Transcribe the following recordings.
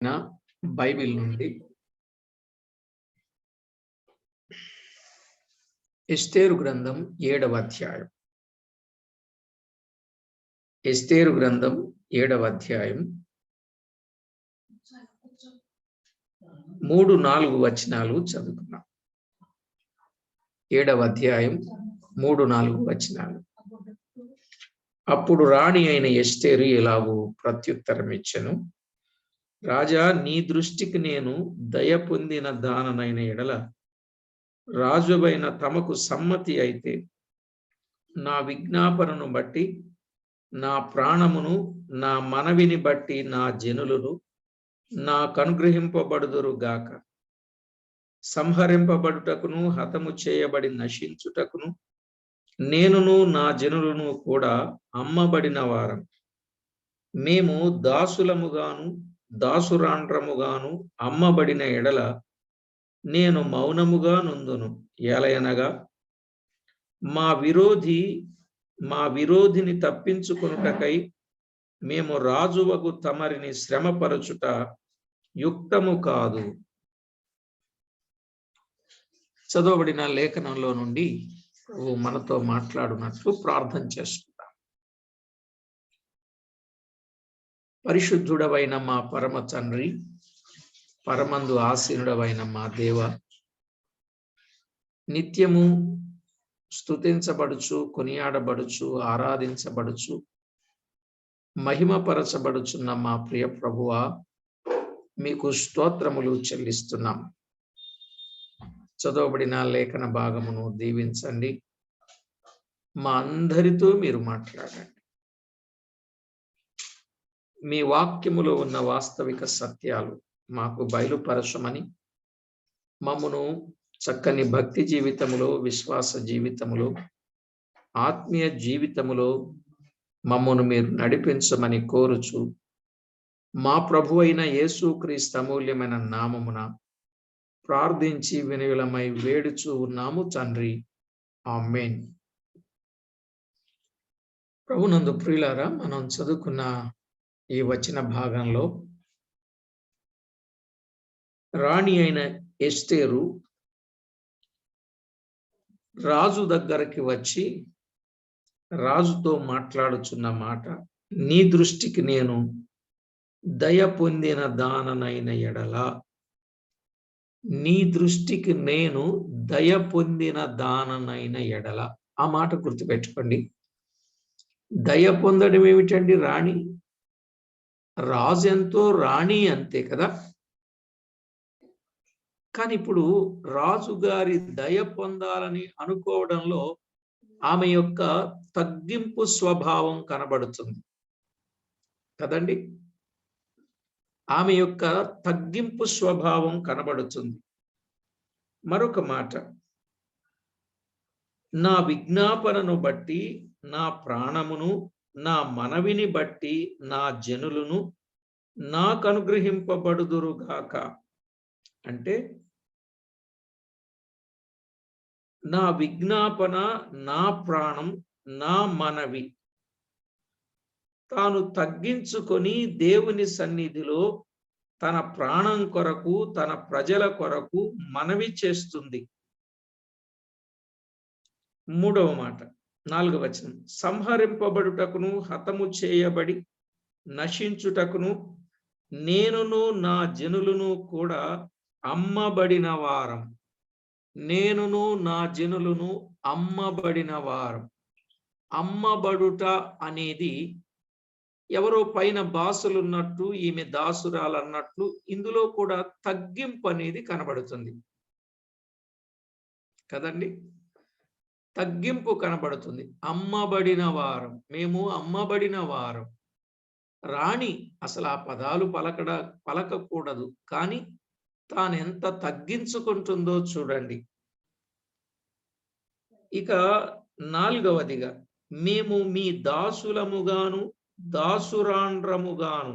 నా బైబిల్ నుండి ఎస్తేరు గ్రంథం 7వ అధ్యాయం. ఎస్తేరు గ్రంథం 7వ అధ్యాయం 3-4 వచనాలు చదువుకున్నాం. 7వ అధ్యాయం 3-4 వచనాలు. అప్పుడు రాణి అయిన ఎస్తేరు ఇలాగూ ప్రత్యుత్తరం ఇచ్చెను, రాజా, నీ దృష్టికి నేను దయ పొందిన దాననైన ఎడల రాజువైన తమకు సమ్మతి అయితే నా విజ్ఞాపనను బట్టి నా ప్రాణమును నా మనవిని బట్టి నా జనులను నాకు అనుగ్రహింపబడుదురు గాక. సంహరింపబడుటకును హతము చేయబడి నశించుటకును నేనును నా జనులను కూడా అమ్మబడిన వారం. మేము దాసులముగాను దాసురాండ్రముగాను అమ్మబడిన ఎడల నేను మౌనముగా నుందును. ఏలయనగా మా విరోధిని తప్పించుకొనుటకై మేము రాజువగు తమరిని శ్రమపరచుట యుక్తము కాదు. చదవబడిన లేఖనంలో నుండి మనతో మాట్లాడునట్లు ప్రార్థన చేసుకుంటాం. పరిశుద్ధుడవైన మా పరమ తండ్రి, పరమందు ఆసీనుడవైన మా దేవ, నిత్యము స్తుతించబడుచు, కొనియాడబడుచు, ఆరాధించబడుచు, మహిమపరచబడుచున్న మా ప్రియ ప్రభువా, మీకు స్తోత్రములు చెల్లిస్తున్నాం. చదవబడిన లేఖన భాగమును దీవించండి. మా అందరితో మీరు మాట్లాడండి. మీ వాక్యములో ఉన్న వాస్తవిక సత్యాలు మాకు బయలుపరచమని, మమ్మను చక్కని భక్తి జీవితములో, విశ్వాస జీవితములో, ఆత్మీయ జీవితములో మమ్మను మీరు నడిపించమని కోరుచు మా ప్రభువైన యేసుక్రీస్తు అమూల్యమైన నామమున ప్రార్థించి వినయులమై వేడుచు ఉన్నాము తండ్రి, ఆమేన్. ప్రభునందు ప్రియులారా, మనం చదువుకున్న ఈ వచన భాగంలో రాణి అయిన ఎస్తేరు రాజు దగ్గరికి వచ్చి రాజుతో మాట్లాడుచున్న మాట, నీ దృష్టికి నేను దయ పొందిన దాననైన ఎడల, నీ దృష్టికి నేను దయ పొందిన దాననైన ఎడల. ఆ మాట గుర్తుపెట్టుకోండి. దయ పొందడం ఏమిటండి? రాణి, రాజు ఎంతో, రాణి అంతే కదా. కానీ ఇప్పుడు రాజుగారి దయ పొందాలని అనుకోవడంలో ఆమె యొక్క తగ్గింపు స్వభావం కనబడుతుంది కదండి. ఆమె యొక్క తగ్గింపు స్వభావం కనబడుతుంది. మరొక మాట, నా విజ్ఞాపనను బట్టి నా ప్రాణమును నా మనవిని బట్టి నా జనులను నాకు అనుగ్రహింపబడుదురుగాక. అంటే నా విజ్ఞాపన, నా ప్రాణం, నా మనవి, తాను తగ్గించుకొని దేవుని సన్నిధిలో తన ప్రాణం కొరకు, తన ప్రజల కొరకు మనవి చేస్తుంది. 3వ మాట, 4వ వచనం, సంహరింపబడుటకును హతము చేయబడి నశించుటకును నేనును నా జనులను కూడా అమ్మబడిన వారం. నేనును నా జనులను అమ్మబడిన వారం. అమ్మబడుట అనేది ఎవరో పైన బాసులు ఉన్నట్టు, ఈమె దాసురాలు అన్నట్లు ఇందులో కూడా తగ్గింపు అనేది కనబడుతుంది కదండి. తగ్గింపు కనబడుతుంది. అమ్మబడిన వారం, మేము అమ్మబడిన వారం. రాణి అసలు ఆ పదాలు పలకకూడదు, కానీ తాను ఎంత తగ్గించుకుంటుందో చూడండి. ఇక 4వదిగా, మేము మీ దాసులముగాను దాసురాండ్రముగాను.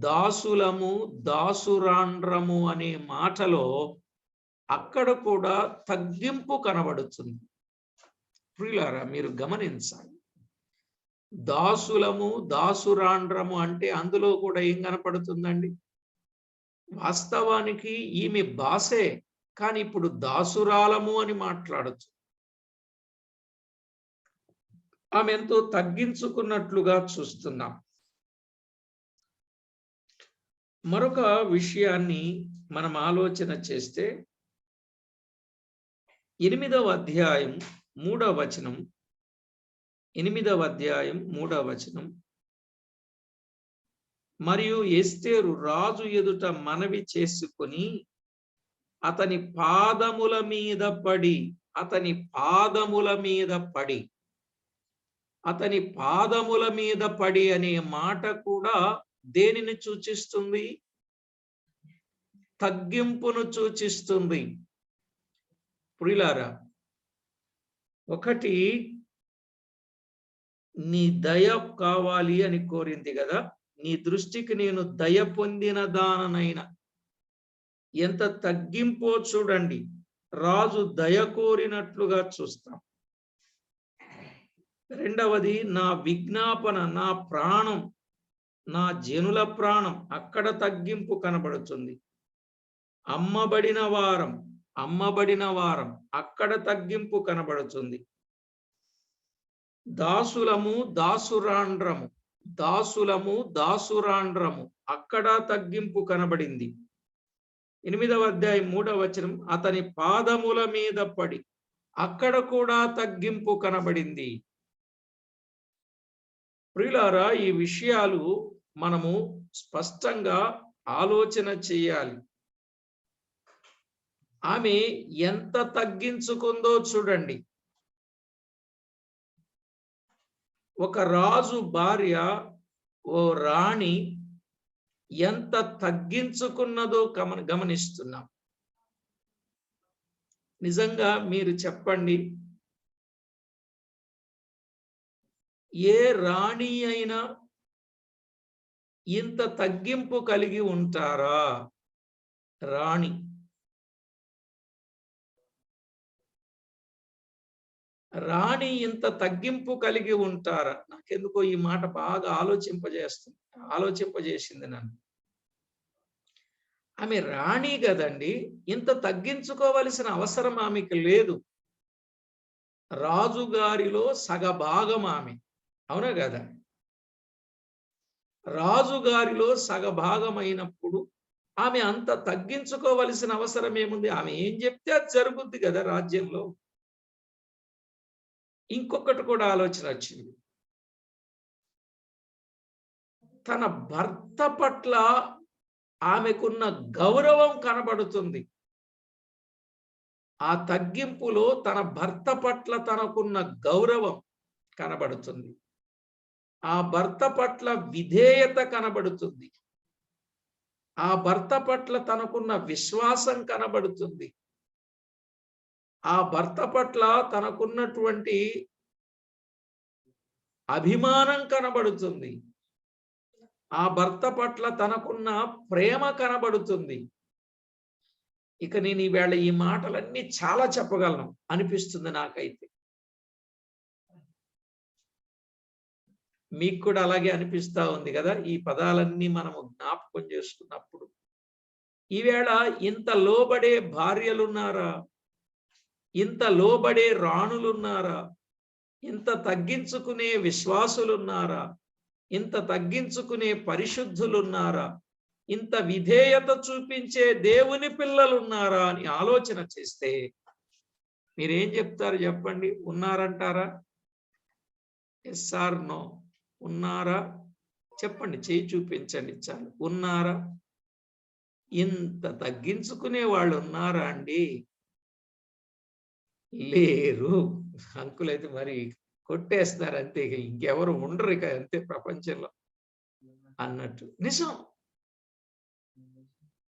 దాసులము, దాసురాండ్రము అనే మాటలో అక్కడ కూడా తగ్గింపు కనబడుతుంది. ప్రియులారా, మీరు గమనించాలి. దాసులము దాసురాండ్రము అంటే అందులో కూడా ఏం కనపడుతుందండి? వాస్తవానికి ఈమె బాసే, కానీ ఇప్పుడు దాసురాలము అని మాట్లాడచ్చు. ఆమె ఎంతో తగ్గించుకున్నట్లుగా చూస్తున్నాం. మరొక విషయాన్ని మనం ఆలోచన చేస్తే 8వ అధ్యాయం 3వ వచనం, 8వ అధ్యాయం 3వ వచనం, మరియు ఎస్తేరు రాజు ఎదుట మనవి చేసుకొని అతని పాదముల మీద పడి, అతని పాదముల మీద పడి, అతని పాదముల మీద పడి అనే మాట కూడా దేనిని సూచిస్తుంది? తగ్గింపును సూచిస్తుంది. ప్రియులారా, ఒకటి నీ దయ కావాలి అని కోరింది కదా, నీ దృష్టికి నేను దయ పొందిన దాననైనా. ఎంత తగ్గింపో చూడండి. రాజు దయ కోరినట్లుగా చూస్తాం. రెండవది, నా విజ్ఞాపన, నా ప్రాణం, నా జనుల ప్రాణం, అక్కడ తగ్గింపు కనబడుతుంది. అమ్మబడిన వారం, అమ్మబడిన వారం, అక్కడ తగ్గింపు కనబడుతుంది. దాసులము దాసురాండ్రము, దాసులము దాసురాండ్రము, అక్కడ తగ్గింపు కనబడింది. 8వ అధ్యాయం 3వ వచనం, అతని పాదముల మీద పడి, అక్కడ కూడా తగ్గింపు కనబడింది. ప్రియులారా, ఈ విషయాలు మనము స్పష్టంగా ఆలోచన చేయాలి. ఆమె ఎంత తగ్గించుకుందో చూడండి. ఒక రాజు భార్య, ఓ రాణి ఎంత తగ్గించుకున్నదో గమనిస్తున్నాం. నిజంగా మీరు చెప్పండి, ఏ రాణి అయినా ఇంత తగ్గింపు కలిగి ఉంటారా? రాణి ఇంత తగ్గింపు కలిగి ఉంటారా? నాకెందుకో ఈ మాట బాగా ఆలోచింపజేసింది నన్ను. ఆమె రాణి కదండి, ఇంత తగ్గించుకోవలసిన అవసరం ఆమెకి లేదు. రాజుగారిలో సగభాగం ఆమె, అవునా కదా? రాజుగారిలో సగభాగం అయినప్పుడు ఆమె అంత తగ్గించుకోవలసిన అవసరం ఏముంది? ఆమె ఏం చెప్తే అది జరుగుద్ది కదా రాజ్యంలో. ఇంకొకటి కూడా ఆలోచన వచ్చింది. తన భర్త పట్ల ఆమెకున్న గౌరవం కనబడుతుంది. ఆ తగ్గింపులో తన భర్త పట్ల తనకున్న గౌరవం కనబడుతుంది. ఆ భర్త పట్ల విధేయత కనబడుతుంది. ఆ భర్త పట్ల తనకున్న విశ్వాసం కనబడుతుంది. ఆ భర్త పట్ల తనకున్నటువంటి అభిమానం కనబడుతుంది. ఆ భర్త పట్ల తనకున్న ప్రేమ కనబడుతుంది. ఇక నేను ఈవేళ ఈ మాటలన్నీ చాలా చెప్పగలను అనిపిస్తుంది నాకైతే. మీకు కూడా అలాగే అనిపిస్తా ఉంది కదా ఈ పదాలన్నీ మనము జ్ఞాపకం చేసుకున్నప్పుడు. ఈవేళ ఇంత లోబడే భార్యలున్నారా? ఇంత లోబడే రాణులున్నారా? ఇంత తగ్గించుకునే విశ్వాసులున్నారా? ఇంత తగ్గించుకునే పరిశుద్ధులున్నారా? ఇంత విధేయత చూపించే దేవుని పిల్లలున్నారా అని ఆలోచన చేస్తే మీరేం చెప్తారు చెప్పండి? ఉన్నారంటారా? Yes or no? ఉన్నారా? చెప్పండి, చేయి చూపించండి చాలు. ఉన్నారా? ఇంత తగ్గించుకునే వాళ్ళు ఉన్నారా అండి? లేరు. అంకులైతే మరి కొట్టేస్తున్నారు అంతే, ఇంకెవరు ఉండరు ఇక అంతే ప్రపంచంలో అన్నట్టు. నిజం.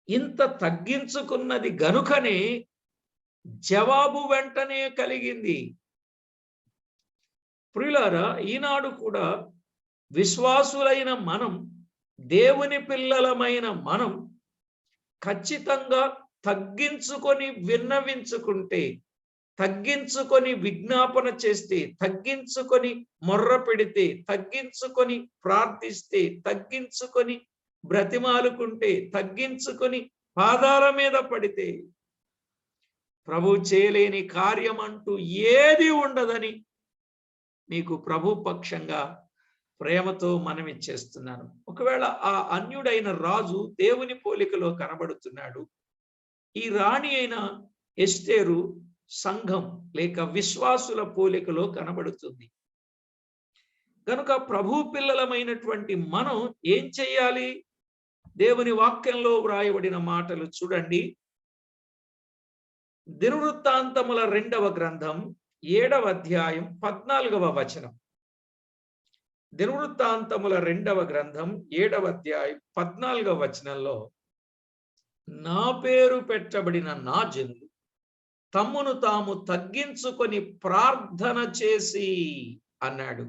ఇంత తగ్గించుకున్నది గనుకనే జవాబు వెంటనే కలిగింది. ప్రియులారా, ఈనాడు కూడా విశ్వాసులైన మనం, దేవుని పిల్లలమైన మనం ఖచ్చితంగా తగ్గించుకొని విన్నవించుకుంటే తగ్గించుకొని విజ్ఞాపన చేస్తే, తగ్గించుకొని మొర్ర పెడితే, తగ్గించుకొని ప్రార్థిస్తే, తగ్గించుకొని బ్రతిమాలుకుంటే, తగ్గించుకొని పాదాల మీద పడితే ప్రభు చేయలేని కార్యం అంటూ ఏది ఉండదని మీకు ప్రభు పక్షంగా ప్రేమతో మనమిచ్చేస్తున్నాను. ఒకవేళ ఆ అన్యుడైన రాజు దేవుని పోలికలో కనబడుతున్నాడు. ఈ రాణి అయిన ఎస్తేరు సంఘం లేక విశ్వాసుల పోలికలో కనబడుతుంది. కనుక ప్రభు పిల్లలమైనటువంటి మనం ఏం చెయ్యాలి? దేవుని వాక్యంలో వ్రాయబడిన మాటలు చూడండి. దినవృత్తాంతముల 2వ గ్రంథం 7వ అధ్యాయం 14వ వచనం. దినవృత్తాంతముల 2వ గ్రంథం 7వ అధ్యాయం 14వ వచనంలో, నా పేరు పెట్టబడిన నా జనులు తమ్మును తాము తగ్గించుకొని ప్రార్థన చేసి అన్నాడు.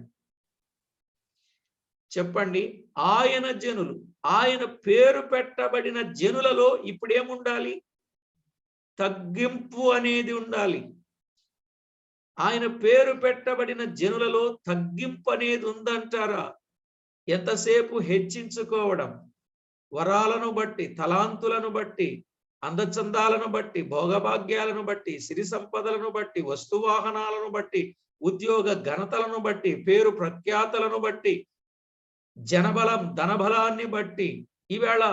చెప్పండి, ఆయన జనులు, ఆయన పేరు పెట్టబడిన జనులలో ఇప్పుడేముండాలి? తగ్గింపు అనేది ఉండాలి. ఆయన పేరు పెట్టబడిన జనులలో తగ్గింపు అనేది ఉందంటారా? ఎంతసేపు హెచ్చించుకోవడం, వరాలను బట్టి, తలాంతులను బట్టి, అందచందాలను బట్టి, భోగభాగ్యాలను బట్టి, సిరి సంపదలను బట్టి, వస్తువాహనాలను బట్టి, ఉద్యోగ ఘనతలను బట్టి, పేరు ప్రఖ్యాతలను బట్టి, జనబలం ధనబలాన్ని బట్టి ఈవేళ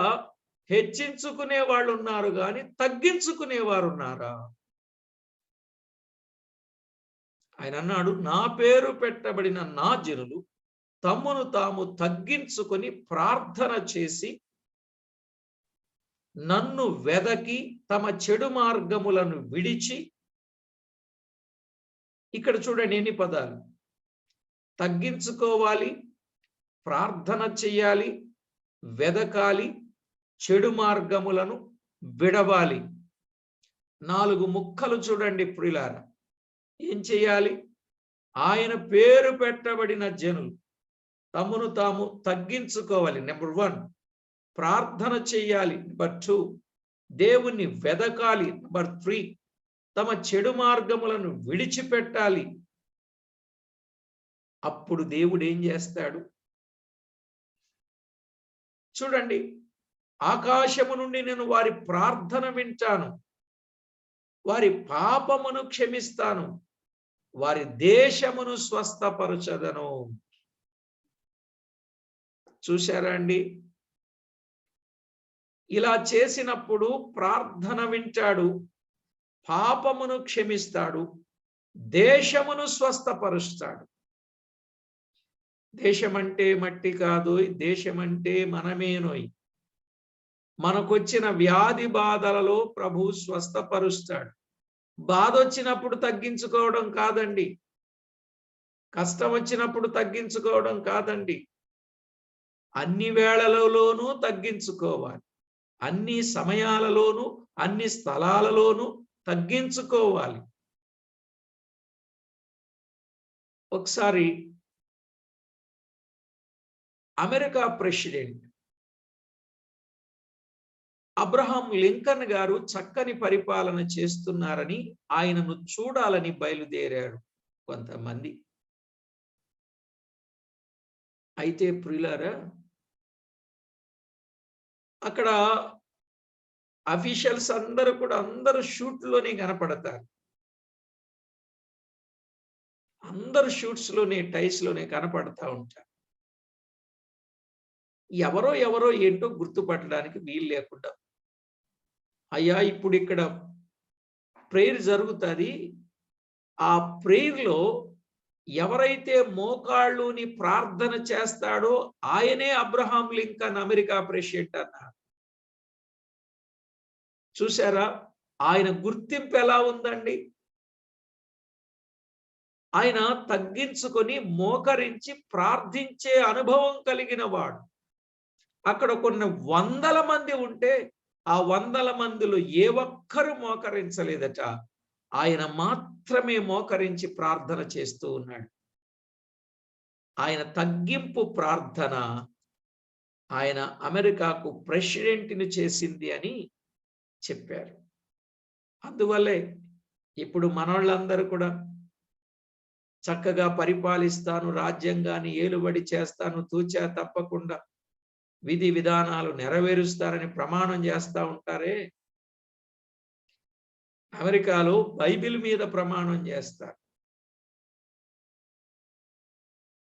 హెచ్చించుకునే వాళ్ళు ఉన్నారు కానీ తగ్గించుకునేవారు ఉన్నారా? ఆయన అన్నాడు, నా పేరు పెట్టబడిన నా జనులు తమ్మును తాము తగ్గించుకొని ప్రార్థన చేసి నన్ను వెదకి తమ చెడు మార్గములను విడిచి. ఇక్కడ చూడండి ఎన్ని పదాలు. తగ్గించుకోవాలి, ప్రార్థన చెయ్యాలి, వెదకాలి, చెడు మార్గములను విడవాలి. 4 ముక్కలు చూడండి ప్రియులారా. ఏం చెయ్యాలి? ఆయన పేరు పెట్టబడిన జనులు తమను తాము తగ్గించుకోవాలి. నెంబర్ 1 ప్రార్థన చెయ్యాలి. నెంబర్ 2 దేవుణ్ణి వెదకాలి. నెంబర్ 3 తమ చెడు మార్గములను విడిచిపెట్టాలి. అప్పుడు దేవుడు ఏం చేస్తాడు చూడండి. ఆకాశము నుండి నేను వారి ప్రార్థన వింటాను, వారి పాపమును క్షమిస్తాను, వారి దేశమును స్వస్థపరచదను. చూశారా అండి? ఇలా చేసినప్పుడు ప్రార్థన వింటాడు, పాపమును క్షమిస్తాడు, దేశమును స్వస్థపరుస్తాడు. దేశమంటే మట్టి కాదు, దేశమంటే మనమేనోయ్. మనకొచ్చిన వ్యాధి బాధలలో ప్రభు స్వస్థపరుస్తాడు. బాధ వచ్చినప్పుడు తగ్గించుకోవడం కాదండి, కష్టం వచ్చినప్పుడు తగ్గించుకోవడం కాదండి, అన్ని వేళలలోనూ తగ్గించుకోవాలి, అన్ని సమయాలలోనూ అన్ని స్థలాలలోనూ తగ్గించుకోవాలి. ఒకసారి అమెరికా ప్రెసిడెంట్ అబ్రహాం లింకన్ గారు చక్కని పరిపాలన చేస్తున్నారని ఆయనను చూడాలని బయలుదేరారు కొంతమంది. అయితే ప్రియులారా, అక్కడ అఫీషియల్స్ అందరూ కూడా అందరూ షూట్లోనే కనపడతారు, అందరూ షూట్స్ లోనే టైస్ లోనే కనపడతా ఉంటారు. ఎవరో ఏంటో గుర్తుపట్టడానికి వీలు లేకుండా, అయ్యా ఇప్పుడు ఇక్కడ ప్రేయర్ జరుగుతుంది, ఆ ప్రేయర్లో ఎవరైతే మోకాళ్ళుని ప్రార్థన చేస్తాడో ఆయనే అబ్రహాం లింకన్ అమెరికా ప్రెసిడెంట్ అన్నారు. చూసారా ఆయన గుర్తింపు ఎలా ఉందండి? ఆయన తగ్గించుకొని మోకరించి ప్రార్థించే అనుభవం కలిగిన వాడు. అక్కడ కొన్ని 100 మంది ఉంటే ఆ 100 మందిలో ఏ ఒక్కరు మోకరించలేదట, ఆయన మాత్రమే మోకరించి ప్రార్థన చేస్తూ ఉన్నాడు. ఆయన తగ్గింపు ప్రార్థన ఆయన అమెరికాకు ప్రెసిడెంట్ని చేసింది అని చెప్పారు. అందువల్లే ఇప్పుడు మనోళ్ళందరూ కూడా చక్కగా పరిపాలిస్తాను, రాజ్యాంగాన్ని ఏలుబడి చేస్తాను, తూచా తప్పకుండా విధి విధానాలు నెరవేరుస్తారని ప్రమాణం చేస్తూ ఉంటారే, అమెరికాలో బైబిల్ మీద ప్రమాణం చేస్తారు.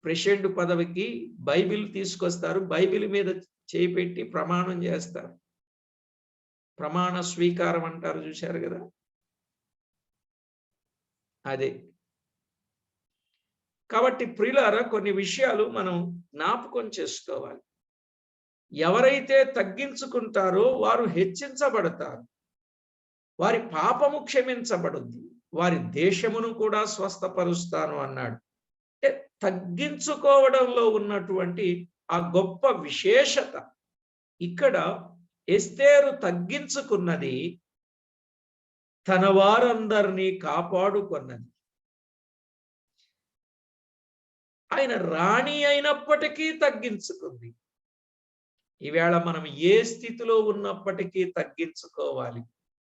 ప్రెసిడెంట్ పదవికి బైబిల్ తీసుకొస్తారు, బైబిల్ మీద చేపెట్టి ప్రమాణం చేస్తారు. ప్రమాణ స్వీకారం అంటారు, చూశారు కదా. అదే కాబట్టి ప్రియులారా, కొన్ని విషయాలు మనం జ్ఞాపకం చేసుకోవాలి. ఎవరైతే తగ్గించుకుంటారో వారు హెచ్చించబడతారు, వారి పాపము క్షమించబడుద్ది, వారి దేశమును కూడా స్వస్థపరుస్తాను అన్నాడు. అంటే తగ్గించుకోవడంలో ఉన్నటువంటి ఆ గొప్ప విశేషత. ఇక్కడ ఎస్తేరు తగ్గించుకున్నది, తన వారందరినీ కాపాడుకున్నది. ఆయన రాణి అయినప్పటికీ తగ్గించుకుంది. ఈవేళ మనం ఏ స్థితిలో ఉన్నప్పటికీ తగ్గించుకోవాలి.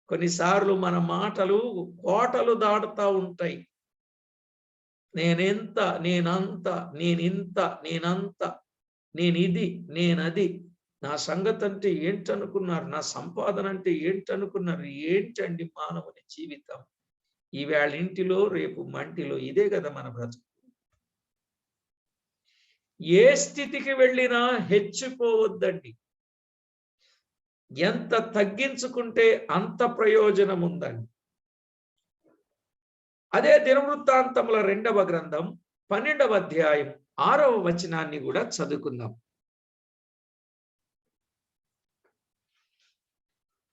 కొన్నిసార్లు మన మాటలు కోటలు దాటుతూ ఉంటాయి. నేనెంత, నేనంత, నేనింత, నేనంత, నేనిది, నేనది, నా సంగతి అంటే ఏంటనుకున్నారు, నా సంపాదన అంటే ఏంటనుకున్నారు. ఏంటండి మానవుని జీవితం? ఈవేళ ఇంటిలో రేపు మంటిలో, ఇదే కదా మన బ్రతుకు. ఏ స్థితికి వెళ్ళినా హెచ్చిపోవద్దండి. ఎంత తగ్గించుకుంటే అంత ప్రయోజనం ఉందండి. అదే దినవృత్తాంతముల 2వ గ్రంథం 12వ అధ్యాయం 6వ వచనాన్ని కూడా చదువుకుందాం.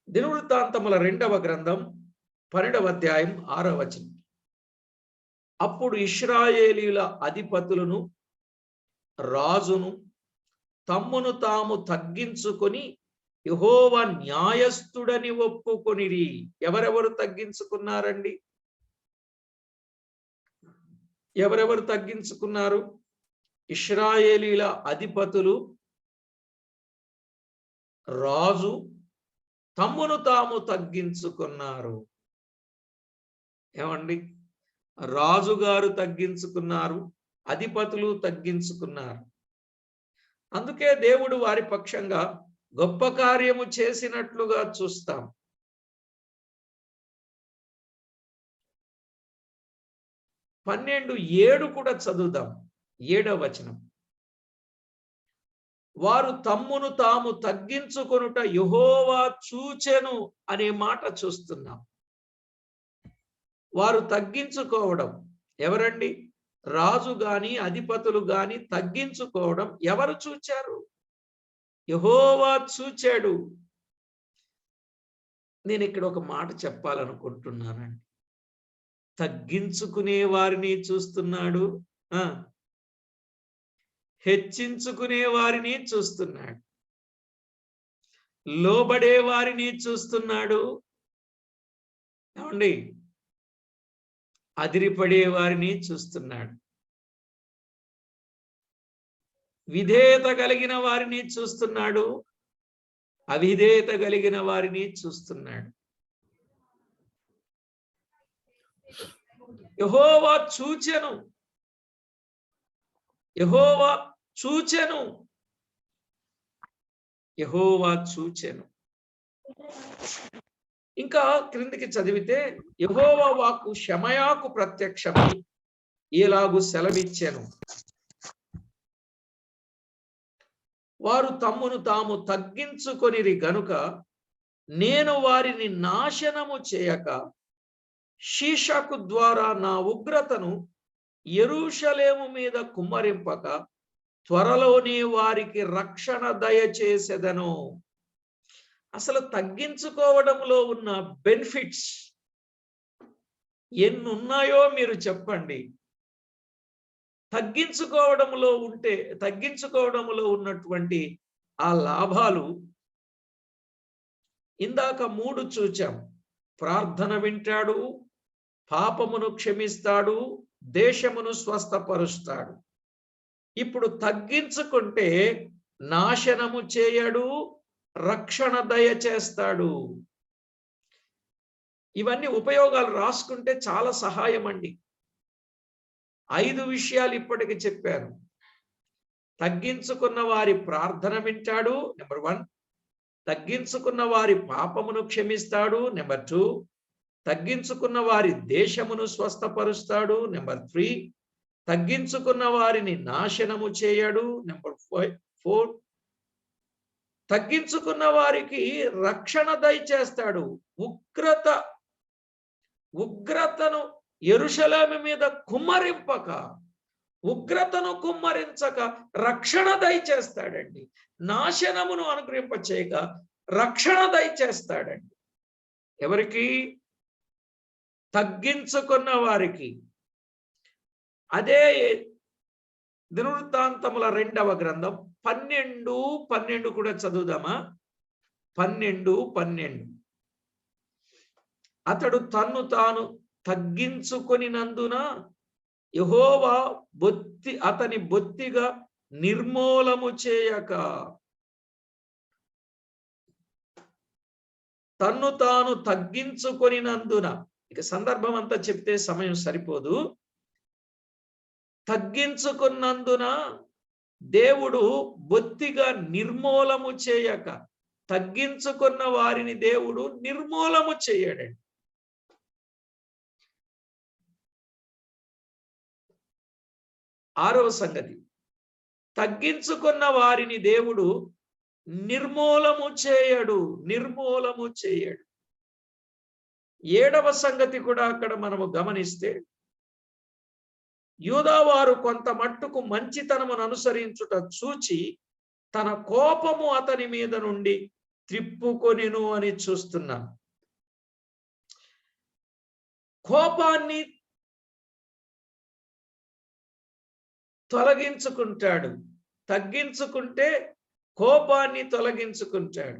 దినవృత్తాంతముల 2వ గ్రంథం 12వ అధ్యాయం 6వ వచనం. అప్పుడు ఇశ్రాయేలీయుల అధిపతులను రాజును తమ్మును తాము తగ్గించుకొని యెహోవా న్యాయస్థుడని ఒప్పుకొనిరి. ఎవరెవరు తగ్గించుకున్నారండి? ఎవరెవరు తగ్గించుకున్నారు? ఇశ్రాయేలీయుల అధిపతులు, రాజు తమ్మును తాము తగ్గించుకున్నారు. ఏమండి? రాజుగారు తగ్గించుకున్నారు, అధిపతులు తగ్గించుకున్నారు. అందుకే దేవుడు వారి పక్షంగా గొప్ప కార్యము చేసినట్లుగా చూస్తాం. 12:7 కూడా చదువుదాం. 7వ వచనం. వారు తమ్మును తాము తగ్గించుకొనుట యెహోవా చూచెను అనే మాట చూస్తున్నాం. వారు తగ్గించుకోవడం ఎవరండి? రాజు గాని అధిపతులు గాని తగ్గించుకోవడం ఎవరు చూచారు? యెహోవా చూచాడు. నేను ఇక్కడ ఒక మాట చెప్పాలనుకుంటున్నానండి. తగ్గించుకునే వారిని చూస్తున్నాడు, హెచ్చించుకునే వారిని చూస్తున్నాడు, లోబడే వారిని చూస్తున్నాడు, ఏమండి, అదిరిపడే వారిని చూస్తున్నాడు, విధేయత కలిగిన వారిని చూస్తున్నాడు, అవిధేయత కలిగిన వారిని చూస్తున్నాడు. యెహోవా చూచెను, యెహోవా చూచెను, యెహోవా చూచెను. ఇంకా క్రిందికి చదివితే, యెహోవా వాక్కు షమయాకు ప్రత్యక్షమై ఇలాగు సెలవిచ్చెను. వారు తమ్మును తాము తగ్గించుకొనిరి గనుక నేను వారిని నాశనము చేయక షీషకు ద్వారా నా ఉగ్రతను యెరూషలేము మీద కుమ్మరింపక త్వరలోనే వారికి రక్షణ దయచేసెదను. అసలు తగ్గించుకోవడంలో ఉన్న బెనిఫిట్స్ ఎన్నున్నాయో మీరు చెప్పండి. తగ్గించుకోవడంలో ఉన్నటువంటి ఆ లాభాలు ఇందాక 3 చూచాం. ప్రార్థన వింటాడు, పాపమును క్షమిస్తాడు, దేశమును స్వస్థపరుస్తాడు. ఇప్పుడు తగ్గించుకుంటే నాశనము చేయడు, రక్షణ దయచేస్తాడు. ఇవన్నీ ఉపయోగాలు రాసుకుంటే చాలా సహాయం అండి. 5 విషయాలు ఇప్పటికి చెప్పాను. తగ్గించుకున్న వారి ప్రార్థన వింటాడు, నెంబర్ 1. తగ్గించుకున్న వారి పాపమును క్షమిస్తాడు, నెంబర్ 2. తగ్గించుకున్న వారి దేశమును స్వస్థపరుస్తాడు, నెంబర్ 3. తగ్గించుకున్న వారిని నాశనము చేయడు, నెంబర్ 4. తగ్గించుకున్న వారికి రక్షణ దయచేస్తాడు. ఉగ్రతను యెరూషలేము మీద కుమ్మరింపక, ఉగ్రతను కుమ్మరించక రక్షణ దయచేస్తాడండి. నాశనమును అనుగ్రహింప చేయక రక్షణ దయచేస్తాడండి. ఎవరికి? తగ్గించుకున్న వారికి. అదే దినవృత్తాంతముల 2వ గ్రంథం 12:12 కూడా చదువుదామా? 12:12. అతడు తన్ను తాను తగ్గించుకొనినందున యెహోవా అతని బొత్తిగా నిర్మూలము చేయక. తన్ను తాను తగ్గించుకొనినందున, ఇక సందర్భం అంతా చెప్తే సమయం సరిపోదు. తగ్గించుకున్నందున దేవుడు బొత్తిగా నిర్మూలము చేయక, తగ్గించుకున్న వారిని దేవుడు నిర్మూలము చేయడండి. ఆరవ సంగతి, తగ్గించుకున్న వారిని దేవుడు నిర్మూలము చేయడు. 7వ సంగతి కూడా అక్కడ మనము గమనిస్తే, యూదావారు కొంత మట్టుకు మంచితనమును అనుసరించుట చూచి తన కోపము అతని మీద నుండి త్రిప్పుకొనెను అని చూస్తున్నాం. కోపాన్ని తొలగించుకుంటాడు. తగ్గించుకుంటే కోపాన్ని తొలగించుకుంటాడు.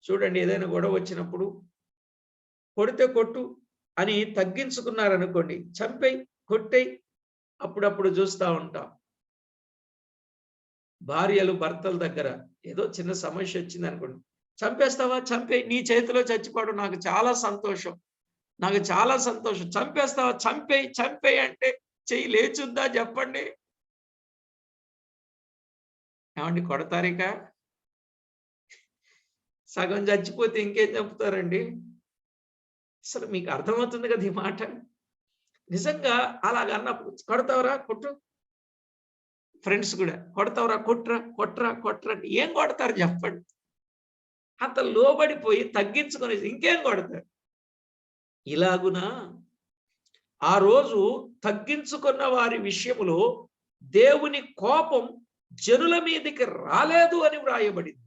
చూడండి, ఏదైనా గొడవ వచ్చినప్పుడు కొడితే కొట్టు అని తగ్గించుకున్నారనుకోండి, చంపేయి, కొట్టేయి. అప్పుడప్పుడు చూస్తూ ఉంటాం భార్యలు భర్తల దగ్గర ఏదో చిన్న సమస్య వచ్చింది అనుకోండి, చంపేస్తావా? చంపేయి, నీ చేతిలో చచ్చిపోవడం నాకు చాలా సంతోషం, చంపేస్తావా? చంపేయి అంటే చెయ్యి లేచుందా చెప్పండి? ఏమండి, కొడతారిక? సగం చచ్చిపోతే ఇంకేం చంపుతారండి? అసలు మీకు అర్థమవుతుంది కదా ఈ మాట? నిజంగా అలాగన్నప్పుడు కొడతావరా? కొట్టు. ఫ్రెండ్స్ కూడా కొడతావరా? కొట్రా. ఏం కొడతారు చెప్పండి? అంత లోబడిపోయి తగ్గించుకొని ఇంకేం కొడతారు? ఇలాగునా ఆ రోజు తగ్గించుకున్న వారి విషయములో దేవుని కోపం జనుల మీదకి రాలేదు అని వ్రాయబడింది.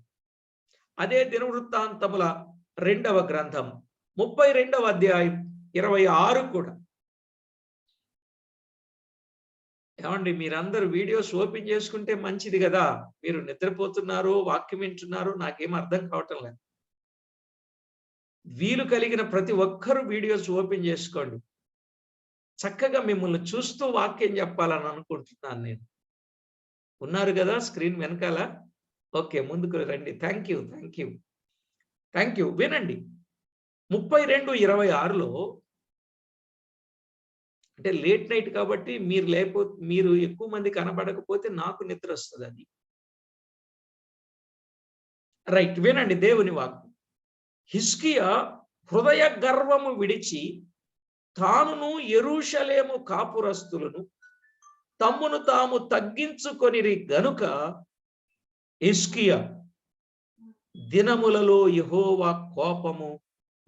అదే దినవృత్తాంతముల 2వ గ్రంథం 32వ అధ్యాయం 26 కూడా. ఏమండి, మీరందరూ వీడియోస్ ఓపెన్ చేసుకుంటే మంచిది కదా. మీరు నిద్రపోతున్నారు, వాక్యం వింటున్నారు, నాకేం అర్థం కావటం లేదు. వీలు కలిగిన ప్రతి ఒక్కరూ వీడియోస్ ఓపెన్ చేసుకోండి. చక్కగా మిమ్మల్ని చూస్తూ వాక్యం చెప్పాలని అనుకుంటున్నాను నేను. ఉన్నారు కదా స్క్రీన్ వెనకాల? ఓకే, ముందుకు రండి. Thank you. వినండి, 32:26లో, అంటే లేట్ నైట్ కాబట్టి మీరు ఎక్కువ మంది కనబడకపోతే నాకు నిద్ర వస్తుంది. అది రైట్. వినండి దేవుని వాక్కు. హిజ్కియా హృదయ గర్వము విడిచి తానును యెరూషలేము కాపురస్తులను తమ్మును తాము తగ్గించుకొనిరి గనుక హిజ్కియా దినములలో యెహోవా కోపము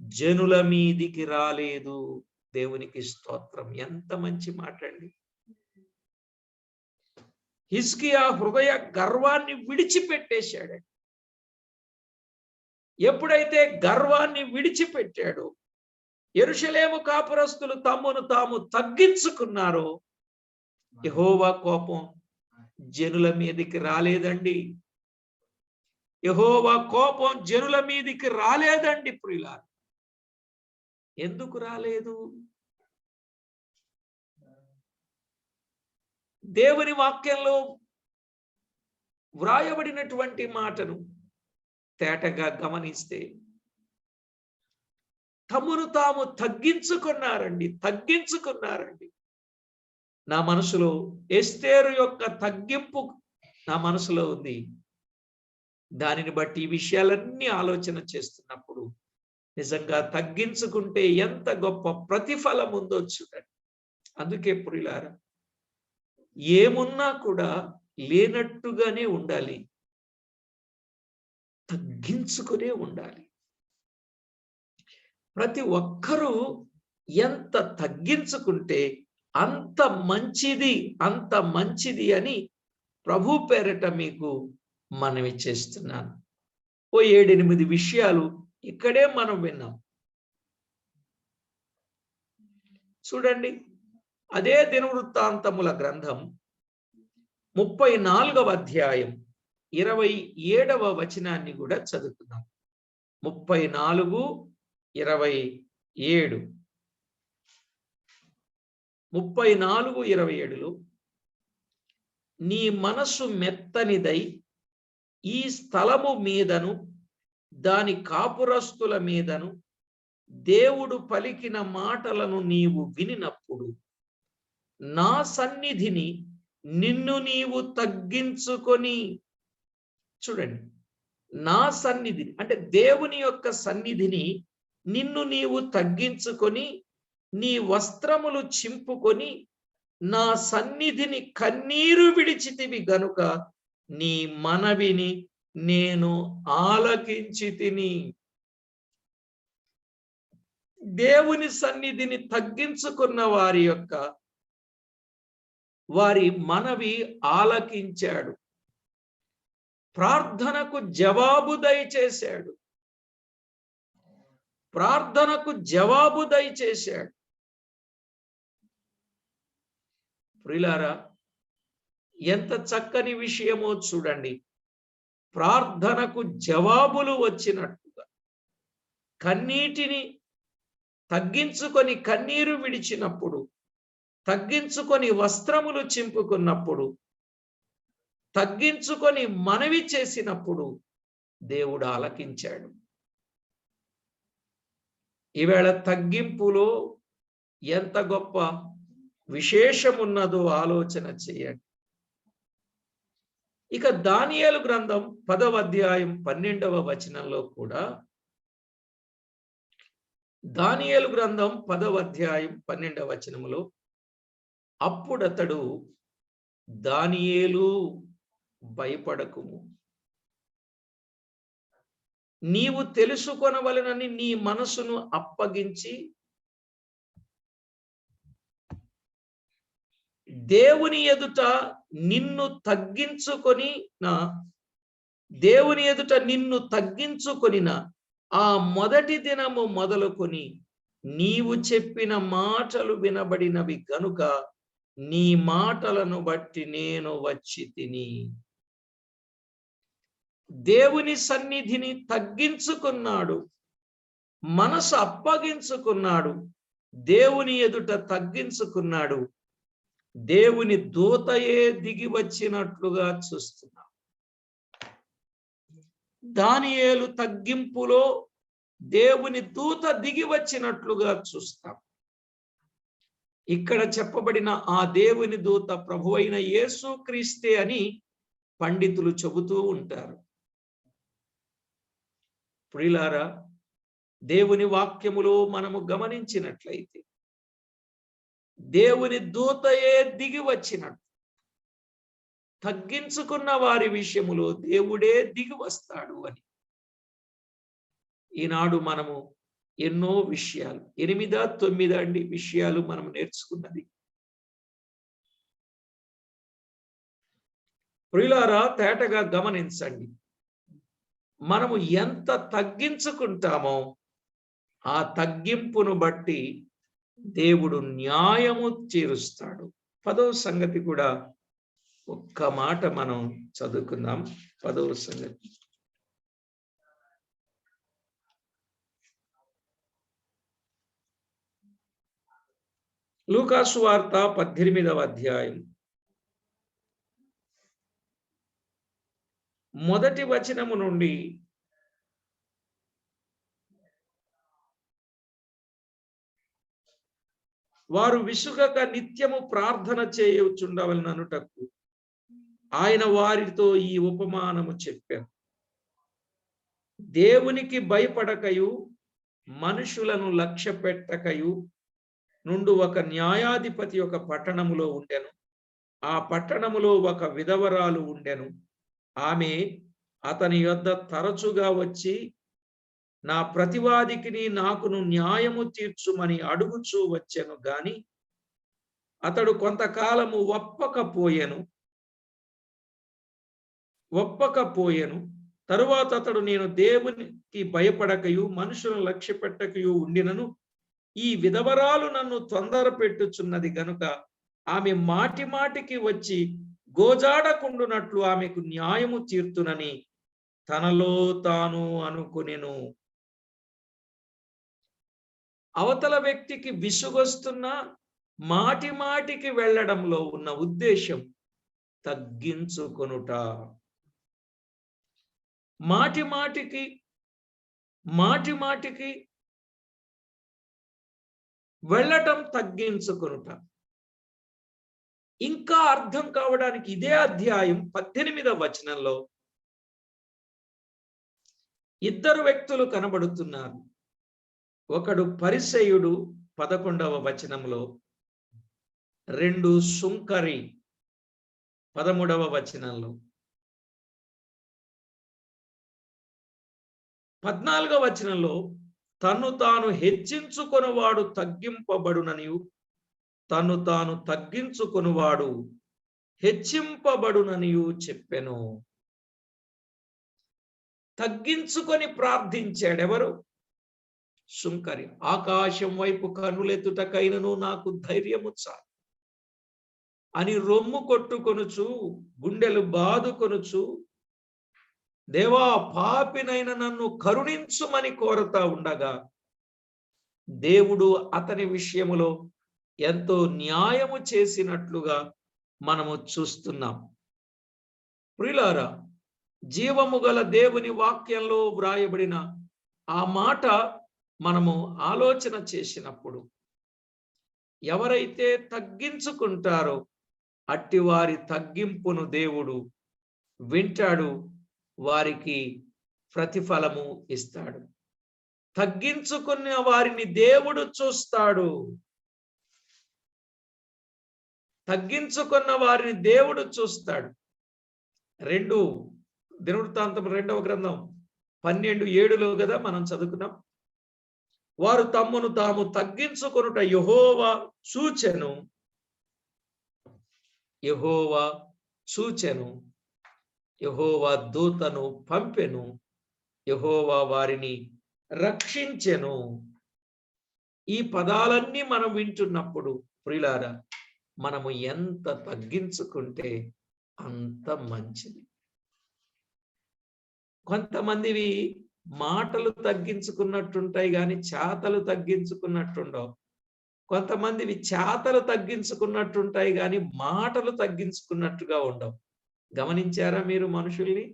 జనుల మీదికి రాలేదు. దేవునికి స్తోత్రం. ఎంత మంచి మాట అండి. హిజ్కియా హృదయ గర్వాన్ని విడిచిపెట్టేశాడు. ఎప్పుడైతే గర్వాన్ని విడిచిపెట్టాడో, యెరూషలేము కాపురస్తులు తమ్మును తాము తగ్గించుకున్నారో, యెహోవా కోపం జనుల మీదికి రాలేదండి. యెహోవా కోపం జనుల మీదికి రాలేదండి ప్రియులారా. ఎందుకు రాలేదు? దేవుని వాక్యంలో వ్రాయబడినటువంటి మాటను తేటగా గమనిస్తే, తమను తాము తగ్గించుకున్నారండి. నా మనసులో ఎస్తేరు యొక్క తగ్గింపు నా మనసులో ఉంది. దానిని బట్టి ఈ విషయాలన్నీ ఆలోచన చేస్తున్నప్పుడు నిజంగా తగ్గించుకుంటే ఎంత గొప్ప ప్రతిఫలం ఉందో చూడండి. అందుకే ప్రియులారా, ఏమున్నా కూడా లేనట్టుగానే ఉండాలి, తగ్గించుకునే ఉండాలి. ప్రతి ఒక్కరూ ఎంత తగ్గించుకుంటే అంత మంచిది అని ప్రభు పేరట మీకు మనవి చేస్తున్నాను. ఓ 7-8 విషయాలు ఇక్కడే మనం విన్నాం. చూడండి, అదే దినవృత్తాంతముల గ్రంథం 34వ అధ్యాయం 27వ వచనాన్ని కూడా చదువుతున్నాం. 34:27. 34:27లో నీ మనసు మెత్తనిదై ఈ స్థలము మీదను దాని కాపురస్తుల మీదను దేవుడు పలికిన మాటలను నీవు వినినప్పుడు నా సన్నిధిని నిన్ను నీవు తగ్గించుకొని, చూడండి, నా సన్నిధిని అంటే దేవుని యొక్క సన్నిధిని నిన్ను నీవు తగ్గించుకొని నీ వస్త్రములు చింపుకొని నా సన్నిధిని కన్నీరు విడిచితివి గనుక నీ మనవిని నేను ఆలకించి తిని. దేవుని సన్నిధిని తగ్గించుకున్న వారి మనవి ఆలకించాడు. ప్రార్థనకు జవాబు దయచేశాడు. ప్రియులారా, ఎంత చక్కని విషయమో చూడండి. ప్రార్థనకు జవాబులు వచ్చినట్టుగా కన్నీటిని తగ్గించుకొని కన్నీరు విడిచినప్పుడు, తగ్గించుకొని వస్త్రములు చింపుకున్నప్పుడు, తగ్గించుకొని మనవి చేసినప్పుడు దేవుడు ఆలకించాడు. ఈవేళ తగ్గింపులో ఎంత గొప్ప విశేషమున్నదో ఆలోచన చేయండి. ఇక దానియేలు గ్రంథం 10వ అధ్యాయం 12వ వచనంలో కూడా, దానియేలు గ్రంథం 10వ అధ్యాయం 12వ వచనములో, అప్పుడతడు దానియేలు భయపడకుము, నీవు తెలుసుకొనవలెనని నీ మనసును అప్పగించి దేవుని ఎదుట నిన్ను తగ్గించుకొనిన ఆ మొదటి దినము మొదలుకొని నీవు చెప్పిన మాటలు వినబడినవి గనుక నీ మాటలను బట్టి నేను వచ్చి తిని. దేవుని సన్నిధిని తగ్గించుకున్నాడు, మనసు అప్పగించుకున్నాడు, దేవుని ఎదుట తగ్గించుకున్నాడు. దేవుని దూతయే దిగి వచ్చినట్లుగా చూస్తున్నాం. దానియేలు తగ్గింపులో దేవుని దూత దిగి వచ్చినట్లుగా చూస్తాం. ఇక్కడ చెప్పబడిన ఆ దేవుని దూత ప్రభువైన యేసుక్రీస్తే అని పండితులు చెబుతూ ఉంటారు. ప్రియులారా, దేవుని వాక్యములో మనము గమనించినట్లయితే దేవుని దూతయే దిగి వచ్చినట్టు, తగ్గించుకున్న వారి విషయములో దేవుడే దిగి వస్తాడు అని. ఈనాడు మనము ఎన్నో విషయాలు, 8-9 విషయాలు మనం నేర్చుకున్నది. ప్రియులారా, తేటగా గమనించండి. మనము ఎంత తగ్గించుకుంటామో ఆ తగ్గింపును బట్టి దేవుడు న్యాయము తీరుస్తాడు. 10వ సంగతి కూడా ఒక్క మాట మనం చదువుకుందాం. 10వ సంగతి, లూకా సువార్త 18వ అధ్యాయం 1వ వచనము నుండి వారు విసుగక నిత్యము ప్రార్థన చేయుచుండవలననుటకు ఆయన వారితో ఈ ఉపమానము చెప్పారు. దేవునికి భయపడకయు మనుషులను లక్ష్య పెట్టకయు నుండు ఒక న్యాయాధిపతి ఒక పట్టణములో ఉండెను. ఆ పట్టణములో ఒక విధవరాలు ఉండెను. ఆమె అతని యొద్ద తరచుగా వచ్చి నా ప్రతివాదికిని నాకును న్యాయము తీర్చుమని అడుగుచూ వచ్చెను గాని అతడు కొంతకాలము ఒప్పకపోయెను. తరువాత అతడు నేను దేవునికి భయపడకయు మనుషులను లక్ష్య పెట్టకయు ఉండినను ఈ విధవరాలు నన్ను తొందర పెట్టుచున్నది గనుక ఆమె మాటి మాటికి వచ్చి గోజాడకుండునట్లు ఆమెకు న్యాయము తీర్తునని తనలో తాను అనుకొనెను. అవతల వ్యక్తికి విసుగొస్తున్నా మాటి మాటికి వెళ్ళడంలో ఉన్న ఉద్దేశం తగ్గించుకొనుట. మాటి మాటికి వెళ్ళటం తగ్గించుకొనుట. ఇంకా అర్థం కావడానికి ఇదే అధ్యాయం 18వ వచనంలో ఇద్దరు వ్యక్తులు కనబడుతున్నారు. ఒకడు పరిసయ్యుడు 11వ వచనంలో, రెండు సుంకరి 13వ వచనంలో. 14వ వచనంలో తన్ను తాను హెచ్చించుకొనువాడు తగ్గింపబడుననియు తన్ను తాను తగ్గించుకొనువాడు హెచ్చింపబడుననియు చెప్పెను. తగ్గించుకొని ప్రార్థించాడెవరు? సుంకరి. ఆకాశం వైపు కన్నులెత్తుటకైనను నాకు ధైర్యము చాలు అని రొమ్ము కొట్టుకొనుచు గుండెలు బాదుకొనుచు దేవా పాపినైన నన్ను కరుణించుమని కోరుతా ఉండగా దేవుడు అతని విషయములో ఎంతో న్యాయము చేసినట్లుగా మనము చూస్తున్నాం. ప్రియులారా, జీవము గల దేవుని వాక్యంలో వ్రాయబడిన ఆ మాట మనము ఆలోచన చేసినప్పుడు ఎవరైతే తగ్గించుకుంటారో అట్టి వారి తగ్గింపును దేవుడు వింటాడు, వారికి ప్రతిఫలము ఇస్తాడు. తగ్గించుకున్న వారిని దేవుడు చూస్తాడు. తగ్గించుకున్న వారిని దేవుడు చూస్తాడు. 2 దినవృత్తాంతం 2వ గ్రంథం 12:7లో కదా మనం చదువుకున్నాం. వారు తమ్మును తాము తగ్గించుకొనుట యెహోవా చూచెను, యెహోవా దూతను పంపెను, యెహోవా వారిని రక్షించెను. ఈ పదాలన్నీ మనం వింటున్నప్పుడు ప్రియులారా, మనము ఎంత తగ్గించుకుంటే అంత మంచిది. కొంతమందివి మాటలు తగ్గించుకున్నట్టుంటాయి కానీ చేతలు తగ్గించుకున్నట్టుండవు. కొంతమందివి చేతలు తగ్గించుకున్నట్టుంటాయి కానీ మాటలు తగ్గించుకున్నట్టుగా ఉండవు. గమనించారా మీరు మనుషుల్ని?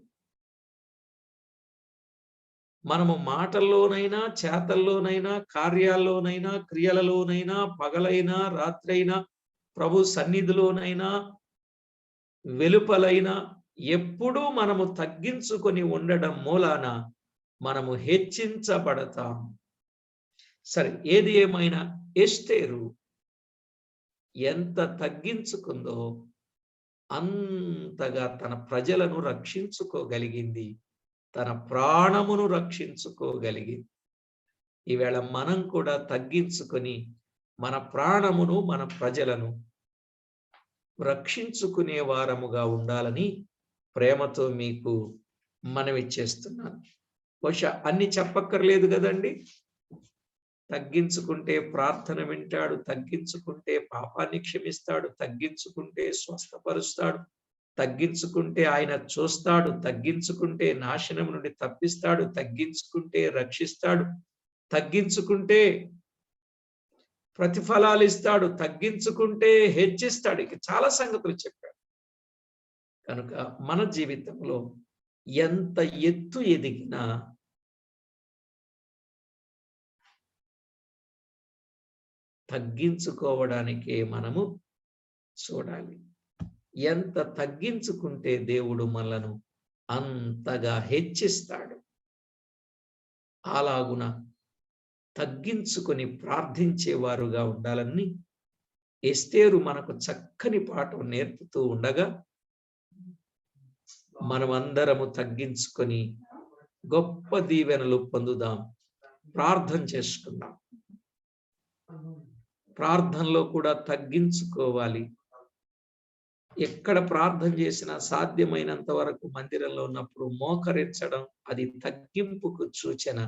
మనము మాటల్లోనైనా చేతల్లోనైనా కార్యాల్లోనైనా క్రియలలోనైనా పగలైనా రాత్రైనా ప్రభు సన్నిధిలోనైనా వెలుపలైనా ఎప్పుడూ మనము తగ్గించుకొని ఉండడం మూలాన మనము హెచ్చించబడతాం. సరే, ఏది ఏమైనా ఎస్తేరు ఎంత తగ్గించుకుందో అంతగా తన ప్రజలను రక్షించుకోగలిగింది, తన ప్రాణమును రక్షించుకోగలిగింది. ఈవేళ మనం కూడా తగ్గించుకొని మన ప్రాణమును మన ప్రజలను రక్షించుకునే వారముగా ఉండాలని ప్రేమతో మీకు మనవి చేస్తున్నాను. బహుశా అన్ని చెప్పక్కర్లేదు కదండి. తగ్గించుకుంటే ప్రార్థన వింటాడు, తగ్గించుకుంటే పాపాన్ని క్షమిస్తాడు, తగ్గించుకుంటే స్వస్థపరుస్తాడు, తగ్గించుకుంటే ఆయన చూస్తాడు, తగ్గించుకుంటే నాశనం నుండి తప్పిస్తాడు, తగ్గించుకుంటే రక్షిస్తాడు, తగ్గించుకుంటే ప్రతిఫలాలు ఇస్తాడు, తగ్గించుకుంటే హెచ్చిస్తాడు. ఇక చాలా సంగతులు చెప్పాడు. కనుక మన జీవితంలో ఎంత ఎత్తు ఎదిగినా . తగ్గించుకోవడానికే మనము చూడాలి. ఎంత తగ్గించుకుంటే దేవుడు మనలను అంతగా హెచ్చిస్తాడు. అలాగున తగ్గించుకొని ప్రార్థించేవారుగా ఉండాలని ఎస్తేరు మనకు చక్కని పాఠం నేర్పుతూ ఉండగా మనమందరము తగ్గించుకొని గొప్ప దీవెనలు పొందుదాం. ప్రార్థన చేసుకుందాం. ప్రార్థనలో కూడా తగ్గించుకోవాలి. ఎక్కడ ప్రార్థన చేసినా సాధ్యమైనంత వరకు మందిరంలో ఉన్నప్పుడు మోకరించడం అది తగ్గింపుకు సూచన.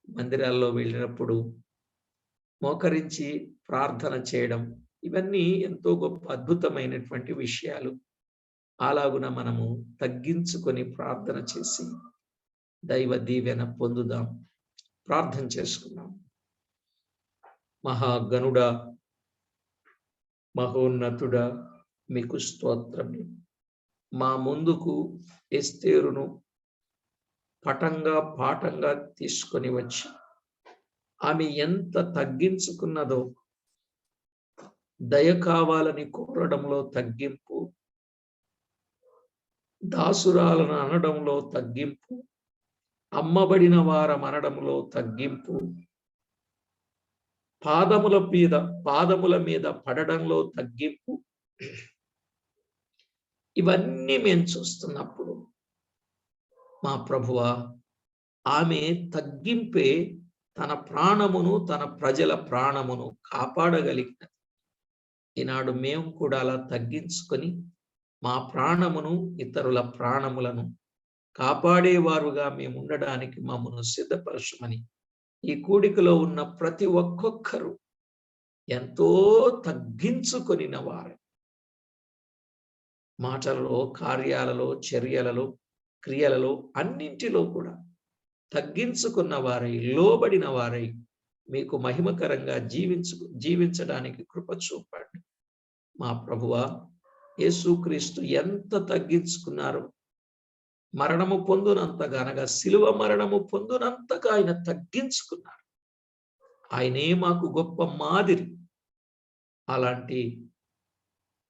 మందిరాల్లో వెళ్ళినప్పుడు మోకరించి ప్రార్థన చేయడం ఇవన్నీ ఎంతో గొప్ప అద్భుతమైనటువంటి విషయాలు. అలాగున మనము తగ్గించుకొని ప్రార్థన చేసి దైవ దీవెన పొందుదాం. ప్రార్థన చేసుకుందాం. మహాగణుడా, మహోన్నతుడా, మీకు స్తోత్రములు. మా ముందుకు ఎస్తేరును పటంగా పాఠంగా తీసుకొని వచ్చి ఆమె ఎంత తగ్గించుకున్నదో, దయ కావాలని కోరడంలో తగ్గింపు, దాసురాలను అనడంలో తగ్గింపు, అమ్మబడిన వారం అనడంలో తగ్గింపు, పాదముల మీద పడడంలో తగ్గింపు, ఇవన్నీ మేము చూస్తున్నప్పుడు మా ప్రభువా, ఆమె తగ్గింపే తన ప్రాణమును, తన ప్రజల ప్రాణమును కాపాడగలిగినది. ఈనాడు మేము కూడా అలా తగ్గించుకొని మా ప్రాణమును, ఇతరుల ప్రాణములను కాపాడేవారుగా మేము ఉండడానికి మమ్మను సిద్ధపరచమని ఈ కూడికలో ఉన్న ప్రతి ఒక్కొక్కరు ఎంతో తగ్గించుకొనిన వారు, మాటలలో, కార్యాలలో, చర్యలలో, క్రియలలో అన్నింటిలో కూడా తగ్గించుకున్న వారై, లోబడిన వారై మీకు మహిమకరంగా జీవించడానికి కృప చూపండి. మా ప్రభువా, యేసుక్రీస్తు ఎంత తగ్గించుకున్నారు, మరణము పొందునంతగా, అనగా శిలువ మరణము పొందునంతగా ఆయన తగ్గించుకున్నారు. ఆయనే మాకు గొప్ప మాదిరి. అలాంటి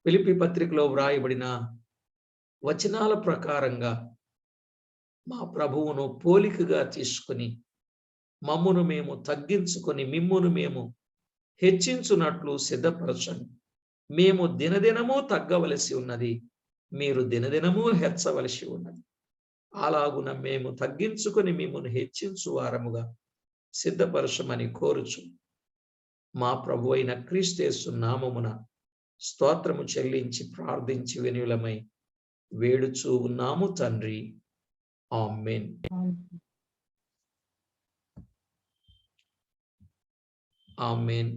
ఫిలిప్పీ పత్రికలో వ్రాయబడిన వచనాల ప్రకారంగా మా ప్రభువును పోలికగా తీసుకుని మమ్మును మేము తగ్గించుకొని మిమ్మును మేము హెచ్చించున్నట్లు సిద్ధపరచండి. మేము దినదినము తగ్గవలసి ఉన్నది, మీరు దినదినము హెచ్చవలసి ఉన్నది. అలాగున మేము తగ్గించుకొని మిమ్మును హెచ్చించు వారముగా సిద్ధపరచమని కోరుచు మా ప్రభు అయిన క్రీస్తు యేసు నామమున స్తోత్రము చెల్లించి ప్రార్థించి వినులమై వేడుచూ ఉన్నాము తండ్రి. ఆమేన్. ఆమేన్.